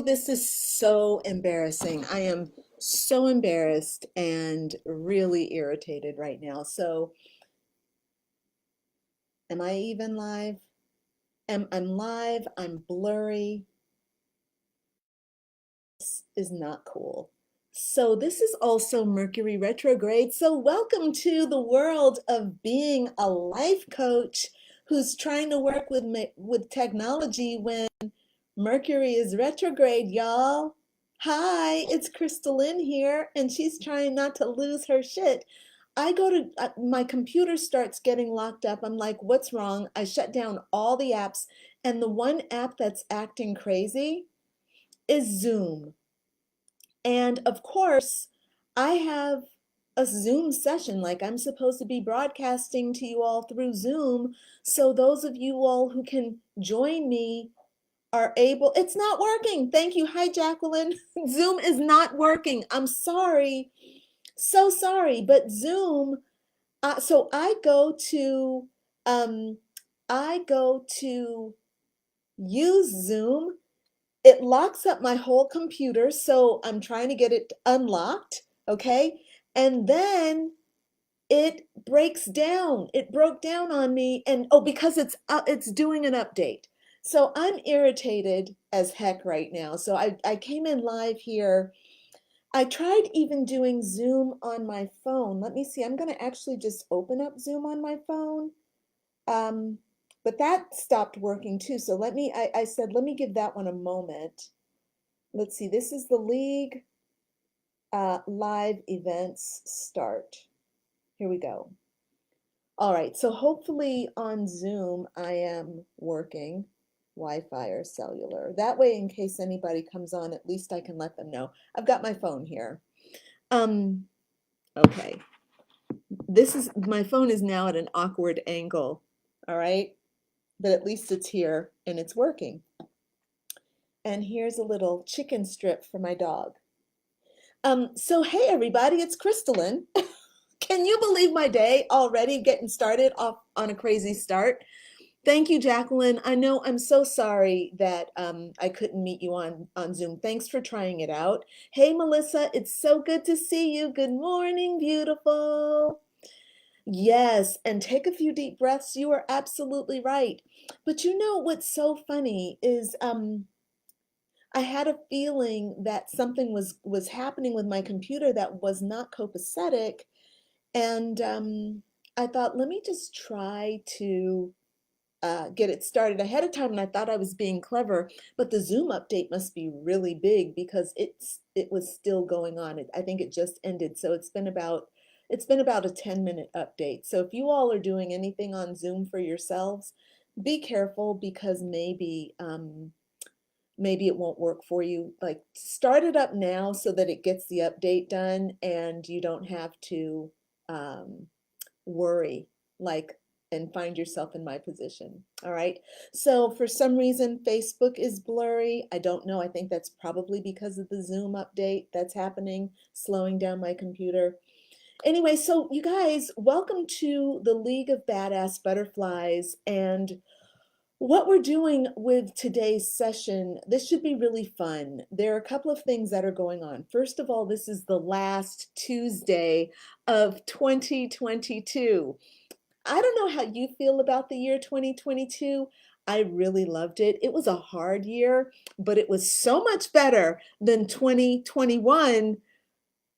this is so embarrassing. I am so embarrassed and really irritated right now. So, am I even live? I'm live, I'm blurry. This is not cool. So, this is also Mercury retrograde. So, welcome to the world of being a life coach who's trying to work with technology when Mercury is retrograde, y'all. Hi, it's Crystalline here, and she's trying not to lose her shit. I go to my computer starts getting locked up. I'm like, what's wrong? I shut down all the apps, and the one app that's acting crazy is Zoom. And of course, I have a Zoom session, like I'm supposed to be broadcasting to you all through Zoom. So those of you all who can join me are able, it's not working. Thank you. Hi, Jacqueline. Zoom is not working. I'm sorry. So sorry. But Zoom, so I go to use Zoom. It locks up my whole computer. So I'm trying to get it unlocked. Okay. And then it breaks down. It broke down on me, and oh, because it's doing an update. So I'm irritated as heck right now. So I came in live here. I tried even doing Zoom on my phone. Let me see. I'm going to actually just open up Zoom on my phone. Um, but that stopped working too. So I said, let me give that one a moment. Let's see. This is the League live events start. Here we go. All right, so hopefully on Zoom I am working Wi-Fi or cellular. That way, in case anybody comes on, at least I can let them know. I've got my phone here. Okay. My phone is now at an awkward angle, all right? But at least it's here and it's working. And here's a little chicken strip for my dog. So hey everybody, it's Crystalline. Can you believe my day already getting started off on a crazy start? Thank you, Jacqueline. I know I'm so sorry that I couldn't meet you on Zoom. Thanks for trying it out. Hey, Melissa, it's so good to see you. Good morning, beautiful. Yes, and take a few deep breaths. You are absolutely right. But you know what's so funny is I had a feeling that something was happening with my computer that was not copacetic, and I thought, let me just try to get it started ahead of time, and I thought I was being clever, but the Zoom update must be really big because it was still going on. I think it just ended, so it's been about a 10-minute update. So if you all are doing anything on Zoom for yourselves, be careful because maybe it won't work for you. Like start it up now so that it gets the update done and you don't have to worry like and find yourself in my position. All right. So for some reason, Facebook is blurry. I don't know. I think that's probably because of the Zoom update that's happening, slowing down my computer. Anyway, so you guys, welcome to the League of Badass Butterflies. And what we're doing with today's session, this should be really fun. There are a couple of things that are going on. First of all, this is the last Tuesday of 2022. I don't know how you feel about the year 2022. I really loved it. It was a hard year, but it was so much better than 2021.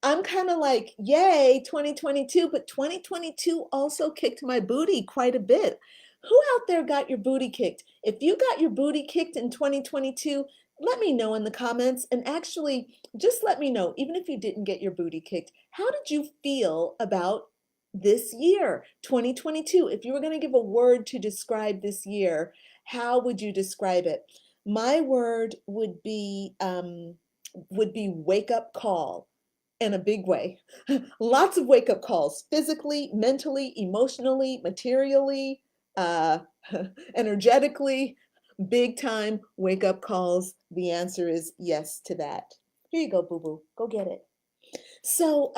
I'm kind of like, yay, 2022, but 2022 also kicked my booty quite a bit. Who out there got your booty kicked? If you got your booty kicked in 2022, let me know in the comments. And actually, just let me know, even if you didn't get your booty kicked, how did you feel about this year, 2022? If you were going to give a word to describe this year, how would you describe it? My word would be wake up call in a big way. Lots of wake up calls, physically, mentally, emotionally, materially, uh, energetically, big time wake up calls. The answer is yes to that. Here you go, boo boo. Go get it. So,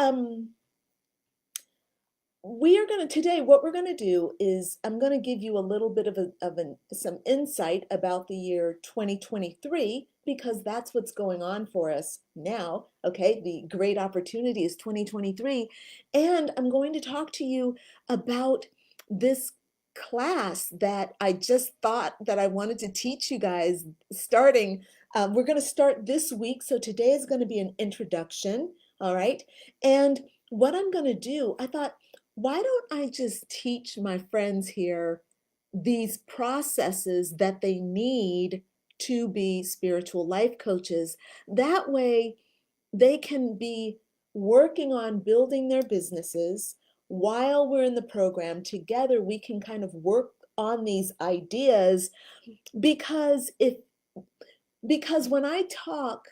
we are going to today, what we're going to do is I'm going to give you a little bit of, some insight about the year 2023, because that's what's going on for us now. Okay, the great opportunity is 2023. And I'm going to talk to you about this class that I just thought that I wanted to teach you guys starting. We're going to start this week. So today is going to be an introduction. All right. And what I'm going to do, I thought, why don't I just teach my friends here these processes that they need to be spiritual life coaches? That way, they can be working on building their businesses while we're in the program. Together, we can kind of work on these ideas, because when I talk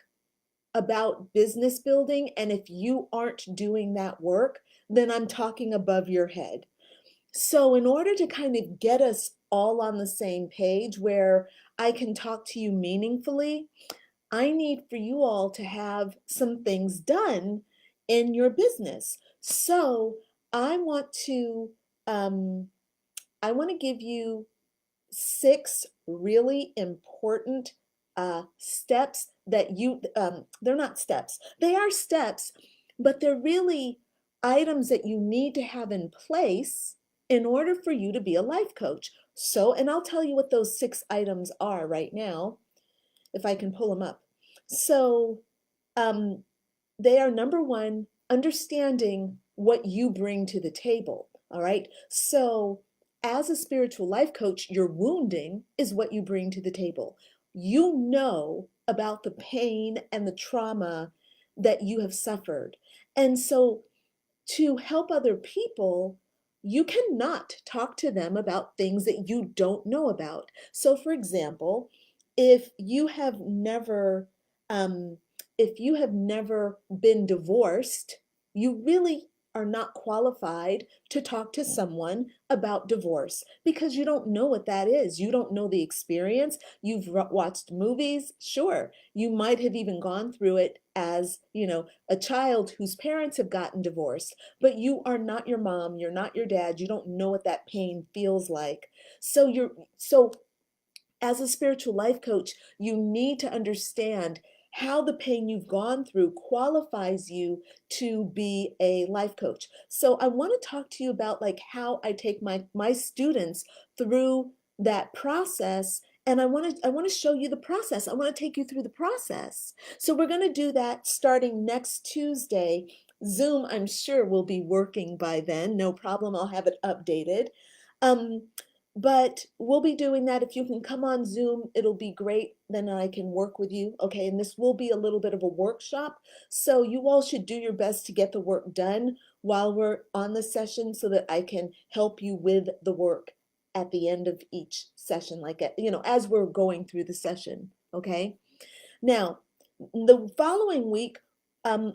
about business building, and if you aren't doing that work, then I'm talking above your head. So in order to kind of get us all on the same page where I can talk to you meaningfully, I need for you all to have some things done in your business. So I want to um, I want to give you 6 really important steps that they're not steps, they are steps, but they're really items that you need to have in place in order for you to be a life coach. So, and I'll tell you what those 6 items are right now, if I can pull them up. So, um, they are: number one, understanding what you bring to the table. All right. So, as a spiritual life coach, your wounding is what you bring to the table. You know about the pain and the trauma that you have suffered. And so, to help other people, you cannot talk to them about things that you don't know about. So, for example, if you have never, um, if you have never been divorced, you really are not qualified to talk to someone about divorce, because you don't know what that is. You don't know the experience. You've watched movies, sure. You might have even gone through it as, a child whose parents have gotten divorced, but you are not your mom, you're not your dad, you don't know what that pain feels like. So as a spiritual life coach, you need to understand how the pain you've gone through qualifies you to be a life coach. So I want to talk to you about like how I take my students through that process, and I want to show you the process. I want to take you through the process. So we're going to do that starting next Tuesday. Zoom, I'm sure, will be working by then. No problem. I'll have it updated. Um, but we'll be doing that. If you can come on Zoom, it'll be great. Then I can work with you. Okay. And this will be a little bit of a workshop. So you all should do your best to get the work done while we're on the session, so that I can help you with the work at the end of each session, like, as we're going through the session. Okay. Now, the following week,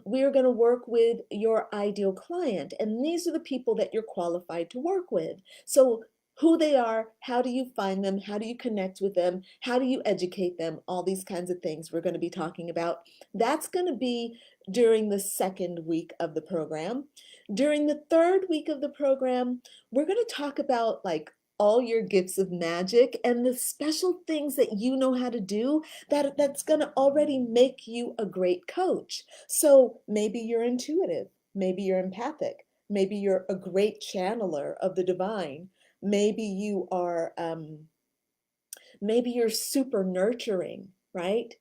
we're going to work with your ideal client, and these are the people that you're qualified to work with. So, who they are, how do you find them, how do you connect with them, how do you educate them, all these kinds of things we're going to be talking about. That's going to be during the second week of the program. During the third week of the program, we're going to talk about like all your gifts of magic and the special things that you know how to do that's going to already make you a great coach. So maybe you're intuitive, maybe you're empathic, maybe you're a great channeler of the divine, maybe maybe you're super nurturing, right?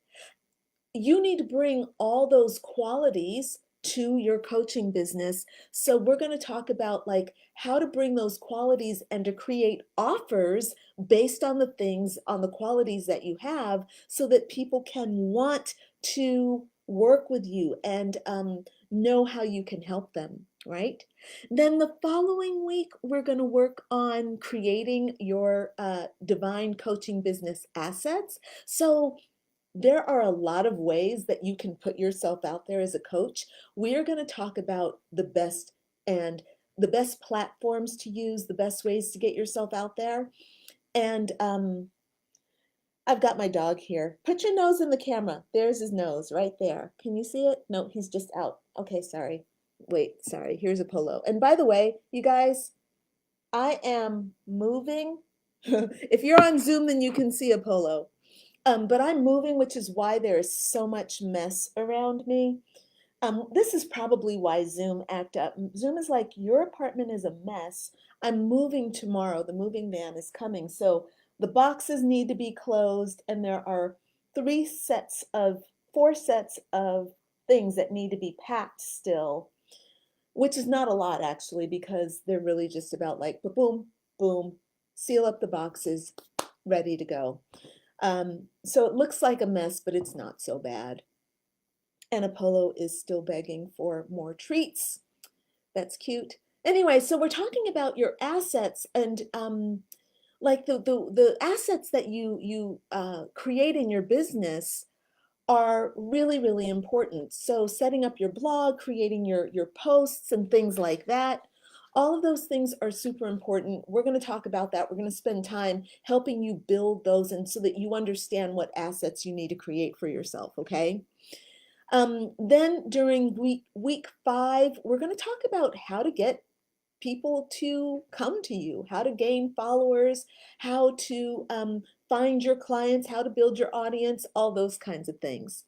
You need to bring all those qualities to your coaching business. So we're going to talk about like how to bring those qualities and to create offers based on on the qualities that you have, so that people can want to work with you and know how you can help them, right? Then the following week, we're going to work on creating your divine coaching business assets. So there are a lot of ways that you can put yourself out there as a coach. We are going to talk about and the best platforms to use, the best ways to get yourself out there. And I've got my dog here. Put your nose in the camera. There's his nose right there. Can you see it? No, he's just out. Okay, sorry. Wait, sorry, here's a polo. And by the way, you guys, I am moving. If you're on Zoom, then you can see a polo. But I'm moving, which is why there is so much mess around me. This is probably why Zoom act up. Zoom is like, your apartment is a mess. I'm moving tomorrow. The moving van is coming. So the boxes need to be closed, and there are four sets of things that need to be packed still, which is not a lot actually, because they're really just about like boom, boom, seal up the boxes, ready to go. So it looks like a mess, but it's not so bad. And Apollo is still begging for more treats. That's cute. Anyway, so we're talking about your assets, and like the assets that you create in your business are really, really important. So setting up your blog, creating your posts and things like that, all of those things are super important. We're going to talk about that. We're going to spend time helping you build those, and so that you understand what assets you need to create for yourself, okay? Then during week 5, we're going to talk about how to get people to come to you, how to gain followers, how to find your clients, how to build your audience, all those kinds of things.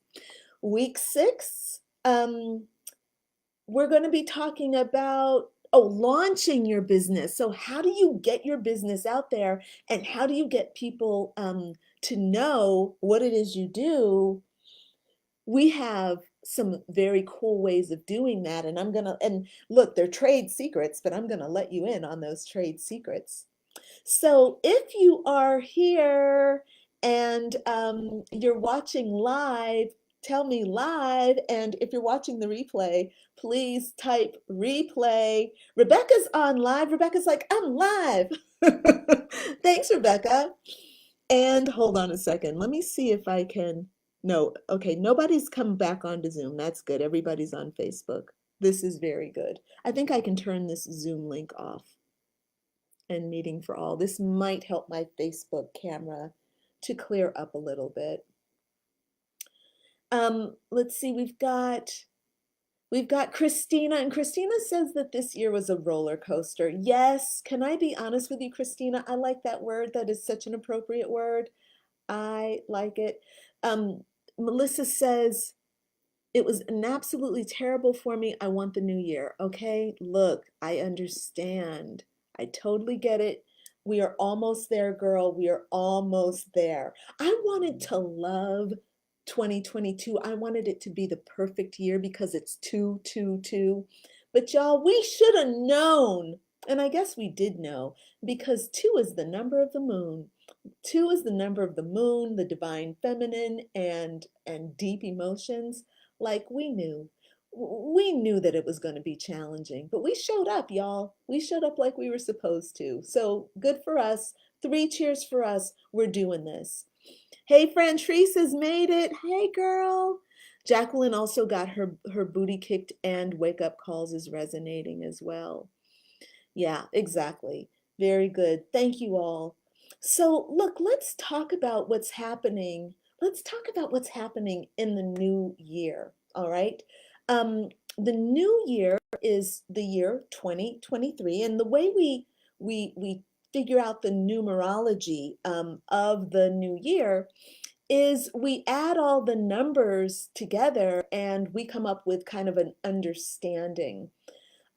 Week 6, we're going to be talking about launching your business. So how do you get your business out there, and how do you get people to know what it is you do? We have some very cool ways of doing that, and and look, they're trade secrets, but I'm gonna let you in on those trade secrets. So if you are here and you're watching live, tell me live, and if you're watching the replay, please type replay. Rebecca's on live. Rebecca's like, I'm live. Thanks, Rebecca. And hold on a second. Let me see if I can. No, okay, nobody's come back onto Zoom. That's good. Everybody's on Facebook. This is very good. I think I can turn this Zoom link off. And meeting for all. This might help my Facebook camera to clear up a little bit. Let's see, we've got Christina, and Christina says that this year was a roller coaster. Yes, can I be honest with you, Christina? I like that word. That is such an appropriate word. I like it. Melissa says, it was an absolutely terrible for me. I want the new year. Okay, look, I understand. I totally get it. We are almost there, girl. We are almost there. I wanted to love 2022. I wanted it to be the perfect year because it's 222. But y'all, we should have known. And I guess we did know, because 2 is the number of the moon. 2 is the number of the moon, the divine feminine, and deep emotions. Like we knew that it was going to be challenging, but we showed up, y'all. We showed up like we were supposed to. So good for us. 3 cheers for us. We're doing this. Hey, Frantrice has made it. Hey, girl. Jacqueline also got her booty kicked, and wake up calls is resonating as well. Yeah, exactly. Very good. Thank you all. So look, let's talk about what's happening. Let's talk about what's happening in the new year. All right. The new year is the year 2023, and the way we figure out the numerology of the new year is we add all the numbers together, and we come up with kind of an understanding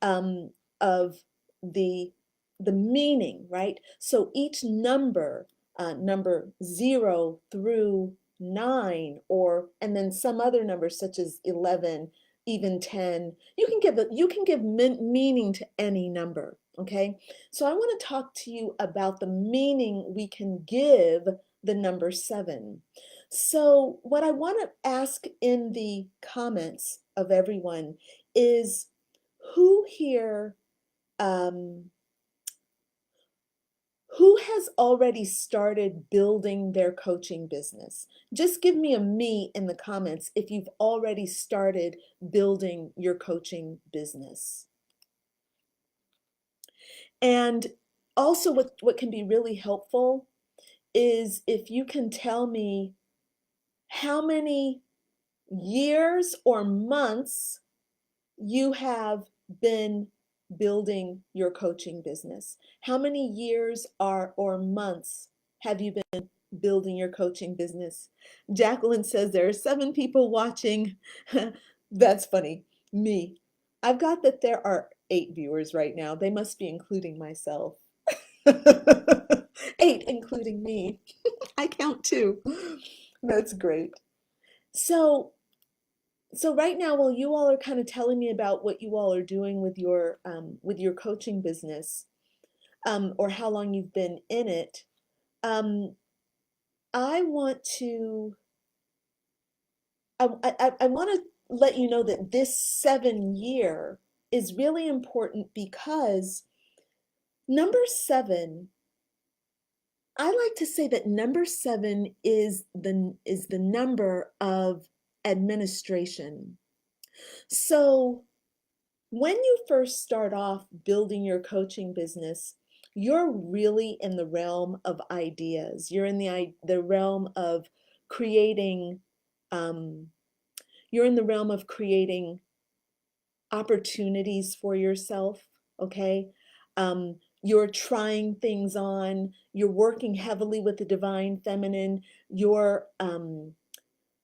um, of the meaning, right? So each number, number 0 through 9, or and then some other numbers such as 11, even 10. You can give meaning to any number. Okay, so I want to talk to you about the meaning we can give the number 7. So what I want to ask in the comments of everyone is, who here, um, who has already started building their coaching business? Just give me a me in the comments if you've already started building your coaching business. And also what can be really helpful is if you can tell me how many years or months you have been building your coaching business? How many years or months have you been building your coaching business? Jacqueline says there are 7 people watching. That's funny. Me. I've got that there are 8 viewers right now. They must be including myself. 8, including me. I count too. That's great. So, so right now, while you all are kind of telling me about what you all are doing with your coaching business, or how long you've been in it, um, I want to I want to let you know that this 7 year is really important because number 7, I like to say that number 7 is the number of administration. So when you first start off building your coaching business, you're really in the realm of ideas. You're in the realm of creating, um, you're in the realm of creating opportunities for yourself, okay? You're trying things on, you're working heavily with the divine feminine, you're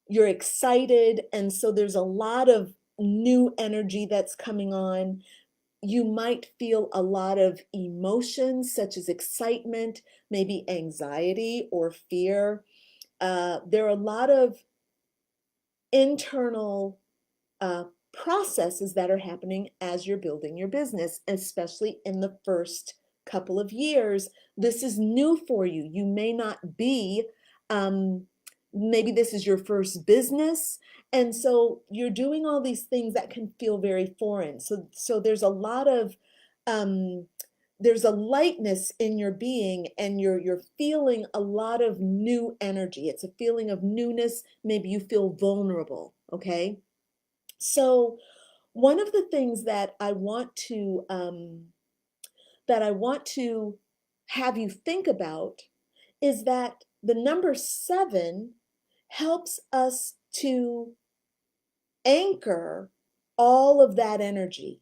excited, and so there's a lot of new energy that's coming on. You might feel a lot of emotions such as excitement, maybe anxiety or fear. There are a lot of internal uh, processes that are happening as you're building your business, especially in the first couple of years. This is new for you. You may not be, um, maybe this is your first business. And so you're doing all these things that can feel very foreign. So um, there's a lightness in your being, and you're feeling a lot of new energy. It's a feeling of newness. Maybe you feel vulnerable, okay? So one of the things that I want to have you think about is that the number 7 helps us to anchor all of that energy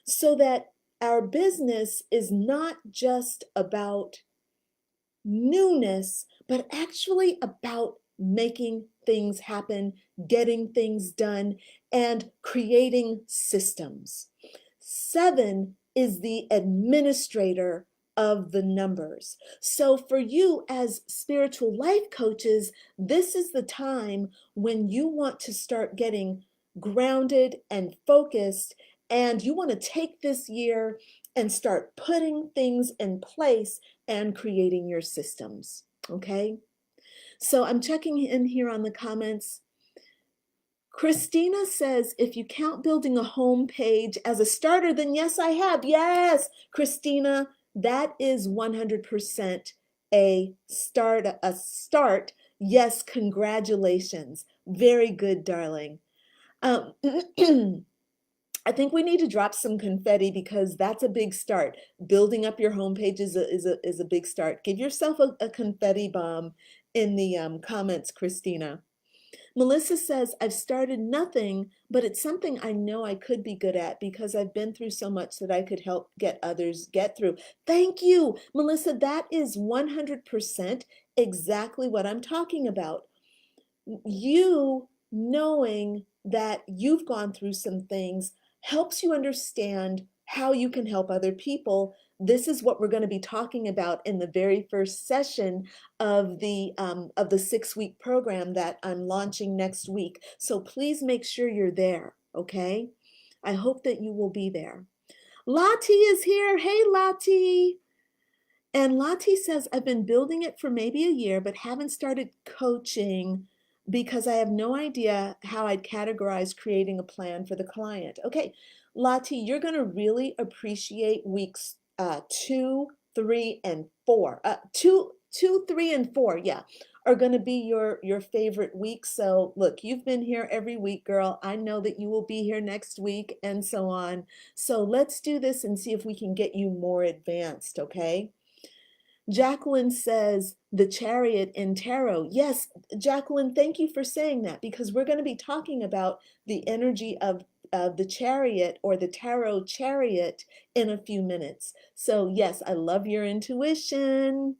so that our business is not just about newness, but actually about making things happen, getting things done, and creating systems. 7 is the administrator of the numbers. So for you as spiritual life coaches, this is the time when you want to start getting grounded and focused, and you want to take this year and start putting things in place and creating your systems, okay? So I'm checking in here on the comments. Christina says, if you count building a home page as a starter, then yes, I have. Yes, Christina, that is 100% a start. Yes, congratulations. Very good, darling. I think we need to drop some confetti because that's a big start. Building up your homepage is a big start. Give yourself a confetti bomb in the comments, Christina. Melissa says, I've started nothing, but it's something I know I could be good at because I've been through so much that I could help get others get through. Thank you, Melissa. That is 100% exactly what I'm talking about. You knowing that you've gone through some things helps you understand how you can help other people. This is what we're going to be talking about in the very first session of the 6-week program that I'm launching next week. So please make sure you're there, okay? I hope that you will be there. Lottie is here. Hey, Lottie. And Lottie says, I've been building it for maybe a year, but haven't started coaching because I have no idea how I'd categorize creating a plan for the client. Okay, Lottie, you're going to really appreciate weeks 2, 3, and 4. 2, 3, and 4, yeah, are going to be your favorite weeks. So look, you've been here every week, girl. I know that you will be here next week and so on. So let's do this and see if we can get you more advanced, okay? Jacqueline says the chariot in tarot. Yes, Jacqueline, thank you for saying that because we're going to be talking about the energy of the chariot or the tarot chariot in a few minutes. So yes, I love your intuition.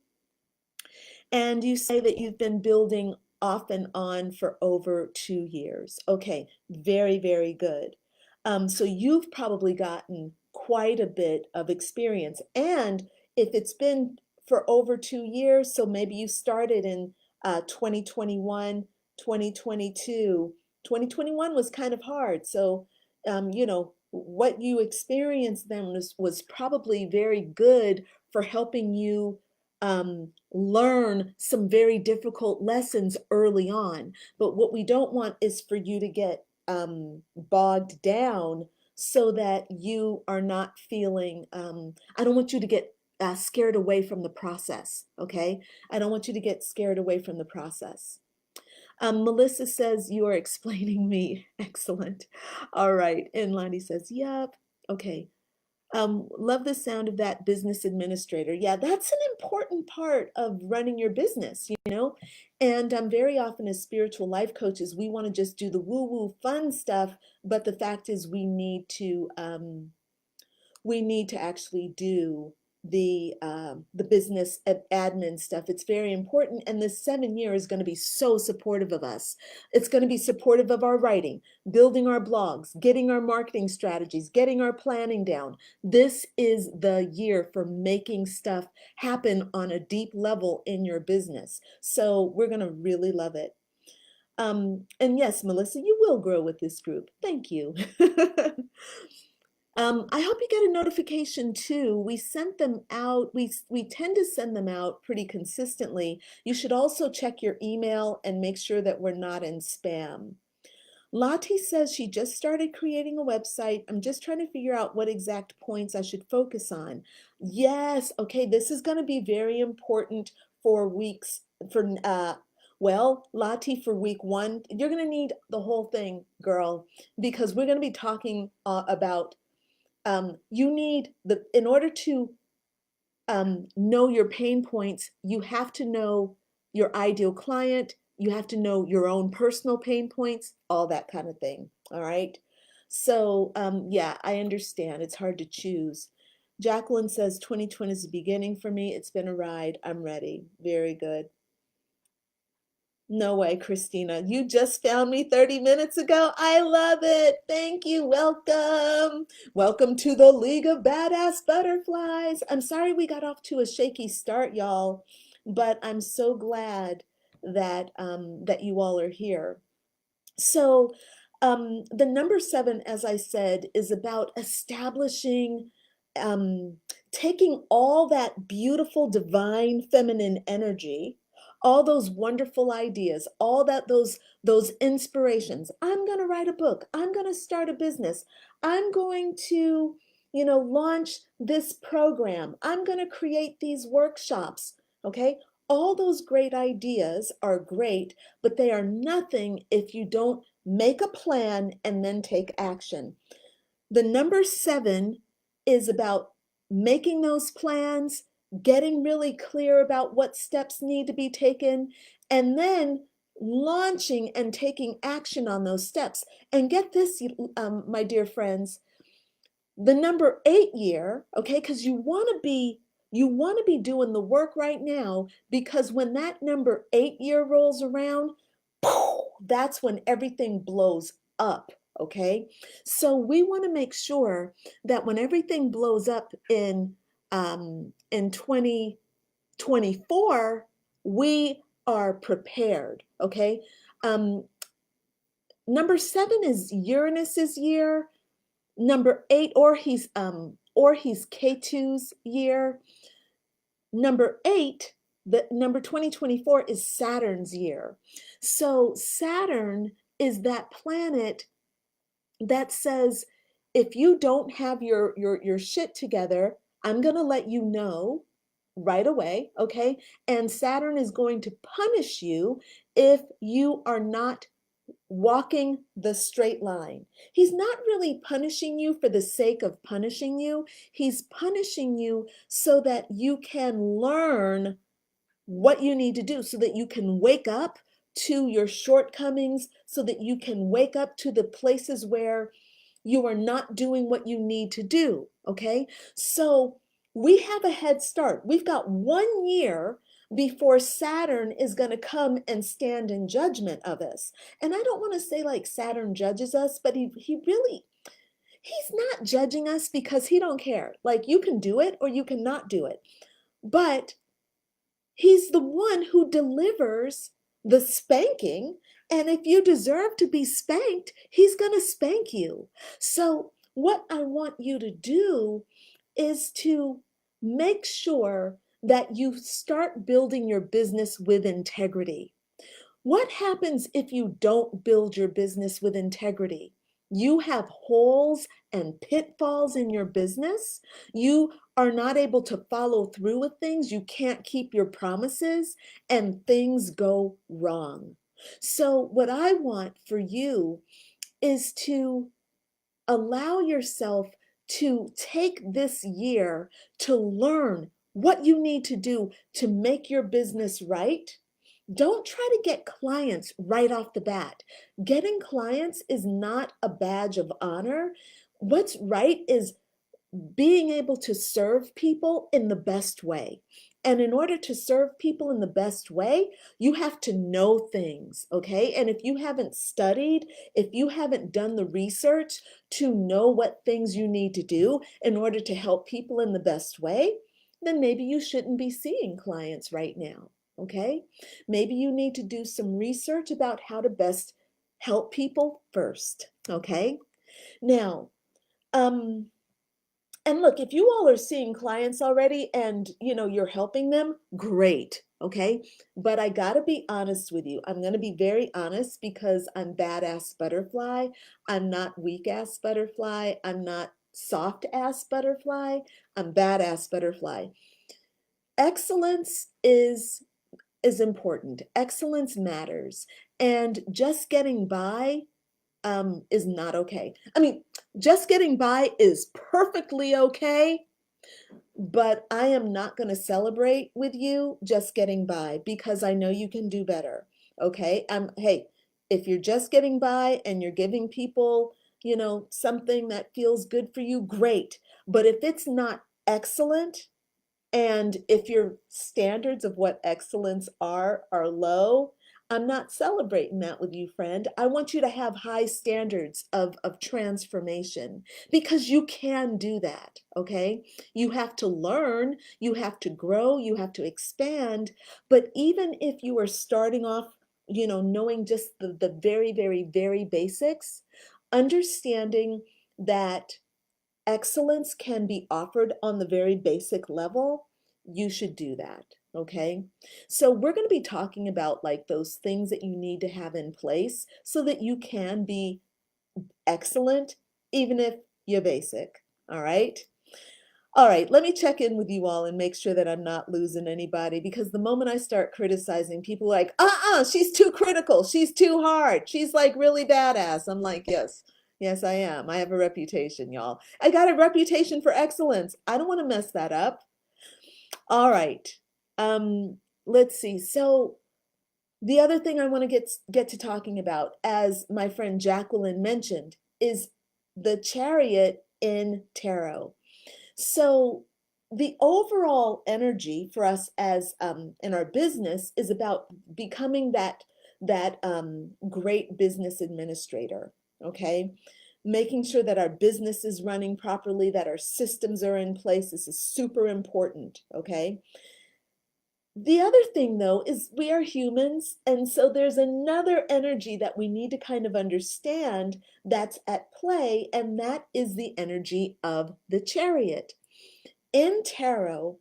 And you say that you've been building off and on for over 2 years. Okay, very, very good. So you've probably gotten quite a bit of experience. And if it's been for over 2 years, so maybe you started in 2021, 2022. 2021 was kind of hard. So, what you experienced then was probably very good for helping you learn some very difficult lessons early on. But what we don't want is for you to get bogged down so that you are not feeling, I don't want you to get scared away from the process, okay? I don't want you to get scared away from the process. Melissa says, you are explaining me. Excellent. All right. And Lonnie says, yep. Okay. Love the sound of that business administrator. Yeah, that's an important part of running your business, you know? And very often as spiritual life coaches, we want to just do the woo-woo fun stuff, but the fact is we need to actually do the business admin stuff. It's very important, and this 7 year is going to be so supportive of us. It's going to be supportive of our writing, building our blogs, getting our marketing strategies, getting our planning down. This is the year for making stuff happen on a deep level in your business. So we're going to really love it. And yes, Melissa, you will grow with this group. Thank you. I hope you get a notification too. We sent them out. We tend to send them out pretty consistently. You should also check your email and make sure that we're not in spam. Lottie says she just started creating a website. I'm just trying to figure out what exact points I should focus on. Yes, okay, this is going to be very important for weeks, well, Lottie, for week 1. You're going to need the whole thing, girl, because we're going to be talking about you need in order to know your pain points, you have to know your ideal client, you have to know your own personal pain points, all that kind of thing. All right. So yeah, I understand. It's hard to choose. Jacqueline says 2020 is the beginning for me. It's been a ride. I'm ready. Very good. No way, Christina. You just found me 30 minutes ago. I love it. Thank you. Welcome. Welcome to the League of Badass Butterflies. I'm sorry we got off to a shaky start, y'all, but I'm so glad that that you all are here. So the number 7, as I said, is about establishing, taking all that beautiful divine feminine energy, all those wonderful ideas, all those inspirations. I'm going to write a book. I'm going to start a business. I'm going to, launch this program. I'm going to create these workshops. Okay? All those great ideas are great, but they are nothing if you don't make a plan and then take action. The number 7 is about making those plans, getting really clear about what steps need to be taken, and then launching and taking action on those steps. And get this, my dear friends, the number 8 year, okay, because you want to be doing the work right now, because when that number 8 year rolls around, that's when everything blows up. Okay, so we want to make sure that when everything blows up in 2024, we are prepared. Okay, number 7 is Uranus's year. Number 8, or he's K2's year. Number 8, the number 2024 is Saturn's year. So Saturn is that planet that says, if you don't have your shit together, I'm going to let you know right away, okay? And Saturn is going to punish you if you are not walking the straight line. He's not really punishing you for the sake of punishing you. He's punishing you so that you can learn what you need to do, so that you can wake up to your shortcomings, so that you can wake up to the places where you are not doing what you need to do, okay? So we have a head start. We've got 1 year before Saturn is going to come and stand in judgment of us. And I don't want to say like Saturn judges us, but he really, he's not judging us because he don't care. Like you can do it or you cannot do it. But he's the one who delivers the spanking. And if you deserve to be spanked, he's going to spank you. So, what I want you to do is to make sure that you start building your business with integrity. What happens if you don't build your business with integrity? You have holes and pitfalls in your business. You are not able to follow through with things. You can't keep your promises and things go wrong. So, what I want for you is to allow yourself to take this year to learn what you need to do to make your business right. Don't try to get clients right off the bat. Getting clients is not a badge of honor. What's right is being able to serve people in the best way. And in order to serve people in the best way, you have to know things, okay? And if you haven't studied, if you haven't done the research to know what things you need to do in order to help people in the best way, then maybe you shouldn't be seeing clients right now, okay? Maybe you need to do some research about how to best help people first, okay? Now, and look, if you all are seeing clients already and you're helping them, great, okay? But I gotta be honest with you. I'm gonna be very honest because I'm badass butterfly. I'm not weak ass butterfly. I'm not soft ass butterfly. I'm badass butterfly. Excellence is important. Excellence matters. And just getting by is not okay. I mean, just getting by is perfectly okay, but I am not going to celebrate with you just getting by because I know you can do better. Okay? Hey, if you're just getting by and you're giving people, something that feels good for you, great. But if it's not excellent, and if your standards of what excellence are low, I'm not celebrating that with you, friend. I want you to have high standards of transformation because you can do that, okay? You have to learn, you have to grow, you have to expand. But even if you are starting off, knowing just the very, very, very basics, understanding that excellence can be offered on the very basic level, you should do that. Okay. So we're going to be talking about like those things that you need to have in place so that you can be excellent, even if you're basic. All right. All right, let me check in with you all and make sure that I'm not losing anybody because the moment I start criticizing, people are like, she's too critical. She's too hard. She's like really badass. I'm like, yes, yes, I am. I have a reputation, y'all. I got a reputation for excellence. I don't want to mess that up. All right. Let's see. So the other thing I want to get to talking about, as my friend Jacqueline mentioned, is the chariot in tarot. So the overall energy for us as in our business is about becoming that great business administrator, okay? Making sure that our business is running properly, that our systems are in place. This is super important, okay? The other thing though is we are humans, and so there's another energy that we need to kind of understand that's at play, and that is the energy of the chariot. In tarot,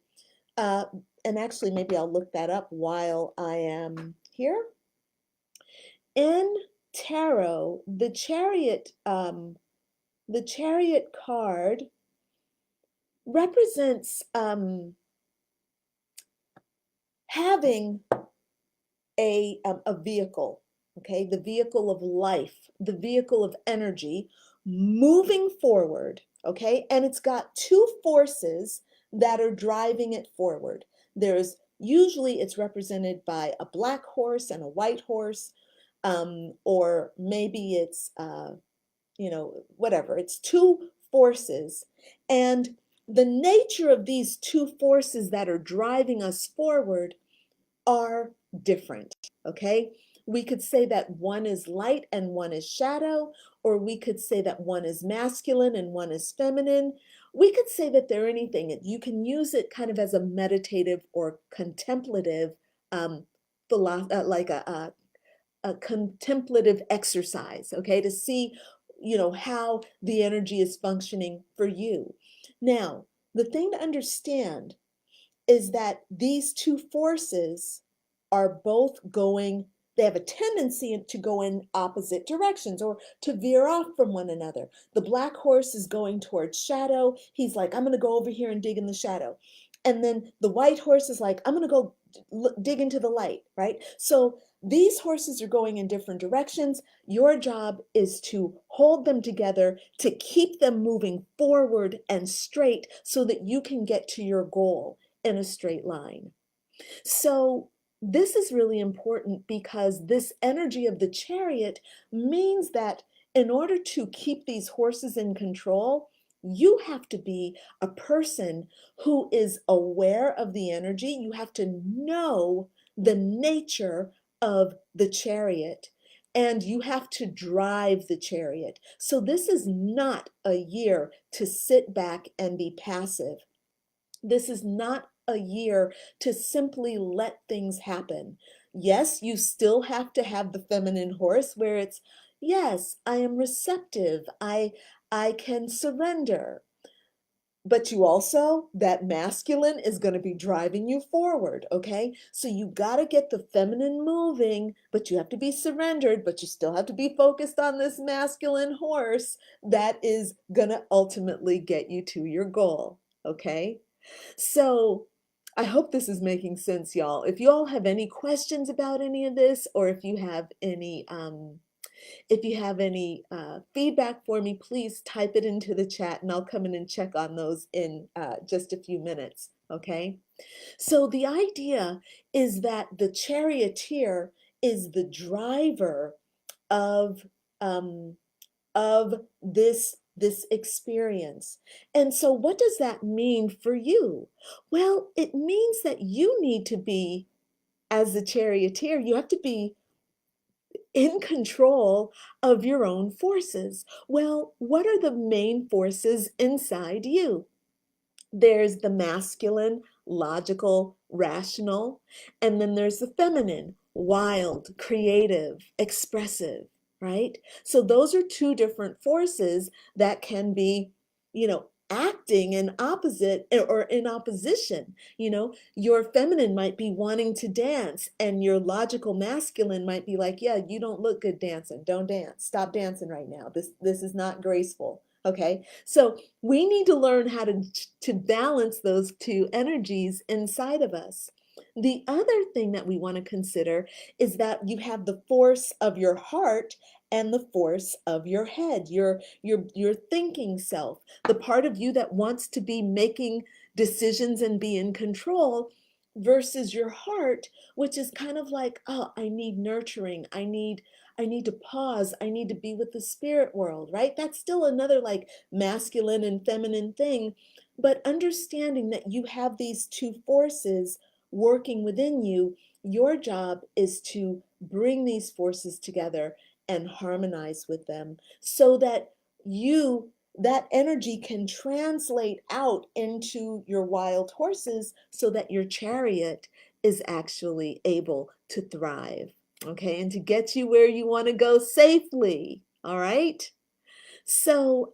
and actually maybe I'll look that up while I am here. In tarot, the chariot card represents having a vehicle, okay, the vehicle of life, the vehicle of energy moving forward, okay, and it's got two forces that are driving it forward. There's usually it's represented by a black horse and a white horse, or maybe it's whatever. It's two forces. And the nature of these two forces that are driving us forward are different, okay? We could say that one is light and one is shadow, or we could say that one is masculine and one is feminine. We could say that they're anything. You can use it kind of as a meditative or contemplative, like a contemplative exercise, okay, to see, how the energy is functioning for you. Now, the thing to understand is that these two forces are both going, they have a tendency to go in opposite directions or to veer off from one another. The black horse is going towards shadow. He's like, I'm going to go over here and dig in the shadow. And then the white horse is like, I'm going to go dig into the light, right? So these horses are going in different directions. Your job is to hold them together, to keep them moving forward and straight so that you can get to your goal in a straight line. So this is really important because this energy of the chariot means that in order to keep these horses in control, you have to be a person who is aware of the energy. You have to know the nature of the chariot, and you have to drive the chariot. So this is not a year to sit back and be passive. This is not a year to simply let things happen. Yes, you still have to have the feminine horse where it's, yes, I am receptive. I can surrender. But you also, that masculine is going to be driving you forward, okay? So you got to get the feminine moving, but you have to be surrendered, but you still have to be focused on this masculine horse that is going to ultimately get you to your goal, okay? So I hope this is making sense, y'all. If you all have any questions about any of this, or if you have any feedback for me, please type it into the chat and I'll come in and check on those in just a few minutes, okay? So the idea is that the charioteer is the driver of um, this experience. And so what does that mean for you? Well, it means that you need to be, as the charioteer, you have to be in control of your own forces. Well, what are the main forces inside you? There's the masculine, logical, rational, and then there's the feminine, wild, creative, expressive, right? So those are two different forces that can be, acting in opposite or in opposition. Your feminine might be wanting to dance and your logical masculine might be like, yeah, you don't look good dancing. Don't dance. Stop dancing right now. This is not graceful. Okay? So we need to learn how to balance those two energies inside of us. The other thing that we want to consider is that you have the force of your heart and the force of your head, your thinking self, the part of you that wants to be making decisions and be in control, versus your heart, which is kind of like, oh, I need nurturing. I need to pause. I need to be with the spirit world, right? That's still another like masculine and feminine thing. But understanding that you have these two forces working within you, your job is to bring these forces together and harmonize with them so that that energy can translate out into your wild horses so that your chariot is actually able to thrive, okay, and to get you where you want to go safely, all right? So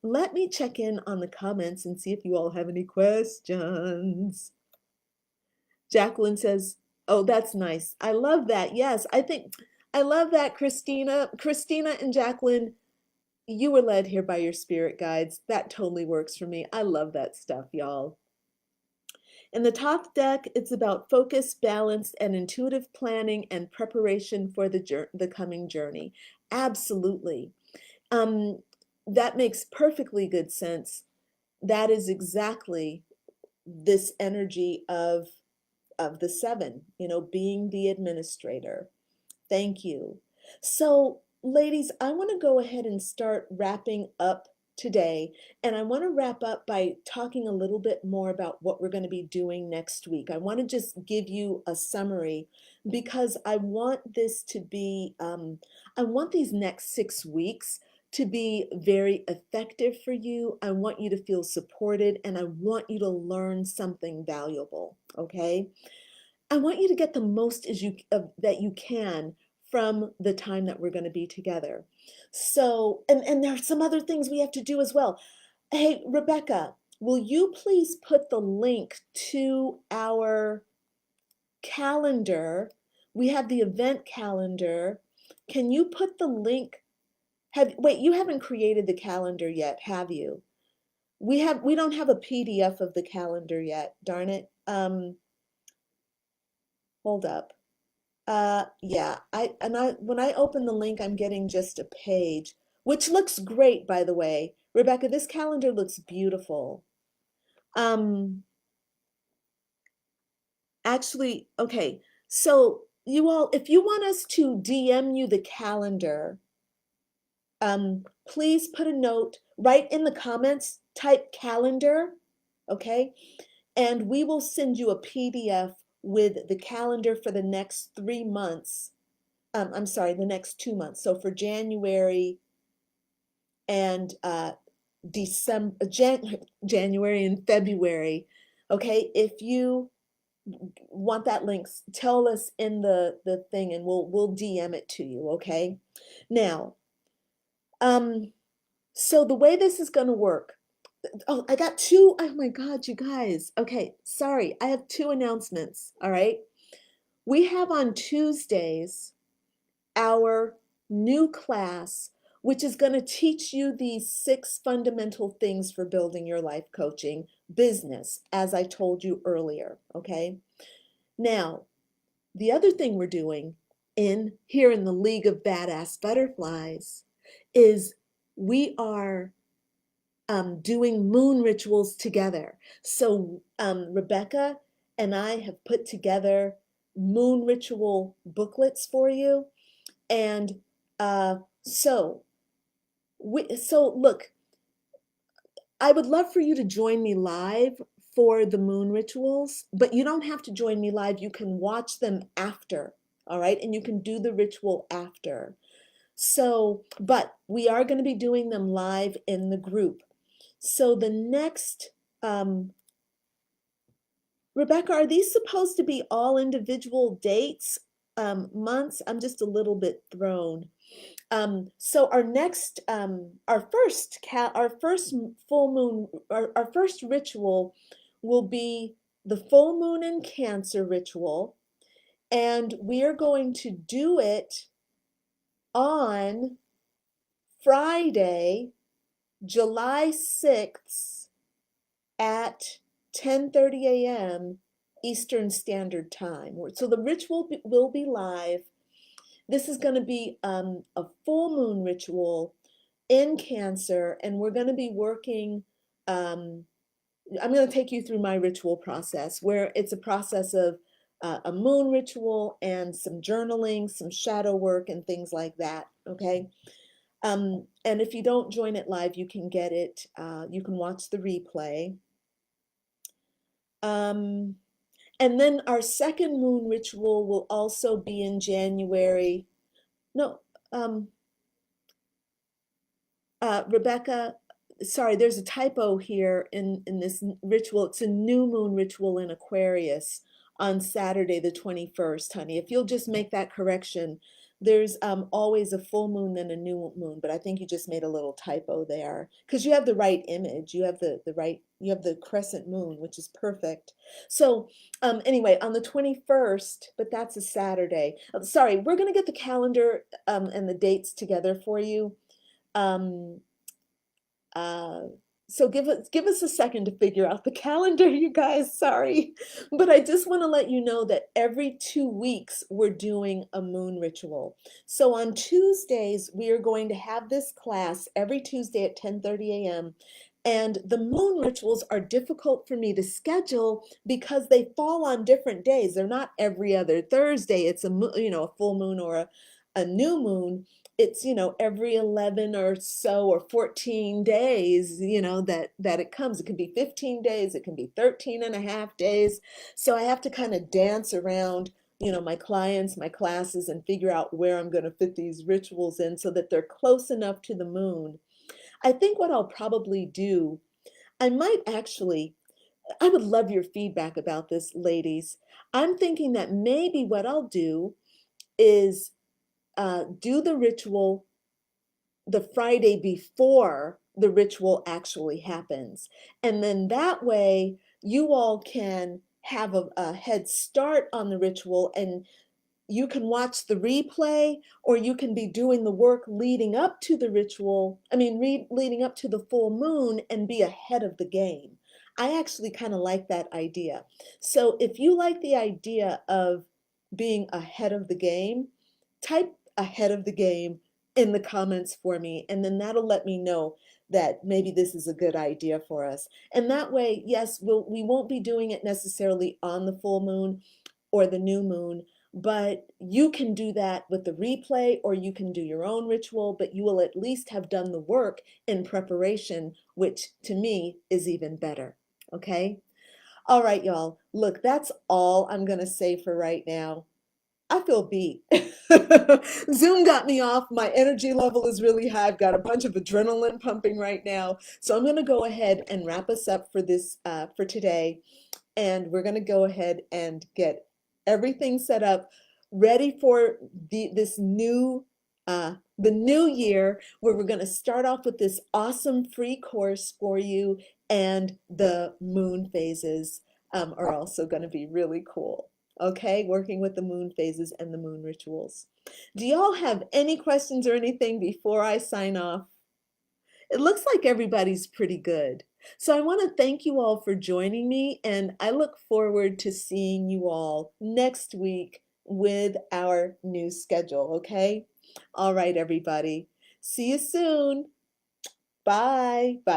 let me check in on the comments and see if you all have any questions. Jacqueline says, oh, that's nice. I love that. Yes, I love that, Christina. Christina and Jacqueline, you were led here by your spirit guides. That totally works for me. I love that stuff, y'all. In the top deck, it's about focus, balance, and intuitive planning and preparation for the coming journey. Absolutely. That makes perfectly good sense. That is exactly this energy of the seven, being the administrator. Thank you. So ladies, I want to go ahead and start wrapping up today. And I want to wrap up by talking a little bit more about what we're going to be doing next week. I want to just give you a summary because I want this to be, I want these next 6 weeks to be very effective for you. I want you to feel supported and I want you to learn something valuable, okay? I want you to get the most that you can from the time that we're going to be together. So, and there are some other things we have to do as well. Hey, Rebecca, will you please put the link to our calendar? We have the event calendar. Can you put the link? Wait, you haven't created the calendar yet, have you? We don't have a PDF of the calendar yet, darn it. Hold up. Yeah, when I open the link, I'm getting just a page, which looks great, by the way. Rebecca, this calendar looks beautiful. Actually, okay, so you all, if you want us to DM you the calendar, please put a note, write in the comments, type calendar, okay? And we will send you a PDF with the calendar for the next 3 months. I'm sorry, the next 2 months. So for January and January and February. Okay, if you want that link, tell us in the thing and we'll DM it to you, okay? Now, so the way this is going to work, oh, I got two, oh my God, you guys. Okay, sorry, I have two announcements, all right? We have on Tuesdays our new class, which is going to teach you these 6 fundamental things for building your life coaching business, as I told you earlier, okay? Now, the other thing we're doing here in the League of Badass Butterflies is we are doing moon rituals together. So Rebecca and I have put together moon ritual booklets for you. And so look, I would love for you to join me live for the moon rituals, but you don't have to join me live. You can watch them after, all right? And you can do the ritual after. So, but we are going to be doing them live in the group. So the next, Rebecca, are these supposed to be all individual dates, months? I'm just a little bit thrown. So our next, our first full moon, our first ritual will be the full moon in Cancer ritual, and we are going to do it on Friday, July 6th at 10:30 a.m. Eastern Standard Time. So the ritual will be live. This is going to be a full moon ritual in Cancer, and we're going to be working. I'm going to take you through my ritual process, where it's a process of a moon ritual and some journaling, some shadow work, and things like that. Okay. And if you don't join it live, you can get it. You can watch the replay. And then our second moon ritual will also be in January. No, Rebecca, sorry, there's a typo here in this ritual. It's a new moon ritual in Aquarius on Saturday the 21st, honey. If you'll just make that correction, there's always a full moon then a new moon, but I think you just made a little typo there because you have the right image. You have you have the crescent moon, which is perfect. So anyway, on the 21st, but that's a Saturday. Sorry, we're going to get the calendar and the dates together for you. So give us a second to figure out the calendar, you guys, sorry. But I just want to let you know that every 2 weeks we're doing a moon ritual. So on Tuesdays, we are going to have this class every Tuesday at 10:30 a.m. And the moon rituals are difficult for me to schedule because they fall on different days. They're not every other Thursday. It's a full moon or a new moon, it's, every 11 or so or 14 days, that it comes. It can be 15 days, it can be 13 and a half days. So I have to kind of dance around, my clients, my classes, and figure out where I'm going to fit these rituals in so that they're close enough to the moon. I think what I'll probably do, I might actually, I would love your feedback about this, ladies. I'm thinking that maybe what I'll do is do the ritual the Friday before the ritual actually happens. And then that way you all can have a head start on the ritual, and you can watch the replay, or you can be doing the work leading up to the ritual, leading up to the full moon, and be ahead of the game. I actually kind of like that idea. So if you like the idea of being ahead of the game, type ahead of the game in the comments for me, and then that'll let me know that maybe this is a good idea for us. And that way, yes, we won't be doing it necessarily on the full moon or the new moon, but you can do that with the replay, or you can do your own ritual, but you will at least have done the work in preparation, which to me is even better. Okay? All right, y'all. Look, that's all I'm going to say for right now. I feel beat. Zoom got me off. My energy level is really high. I've got a bunch of adrenaline pumping right now. So I'm going to go ahead and wrap us up for this for today. And we're going to go ahead and get everything set up, ready for this new the new year, where we're going to start off with this awesome free course for you, and the moon phases are also going to be really cool. Okay, working with the moon phases and the moon rituals. Do y'all have any questions or anything before I sign off? It looks like everybody's pretty good. So I want to thank you all for joining me, and I look forward to seeing you all next week with our new schedule, okay? All right, everybody. See you soon. Bye. Bye.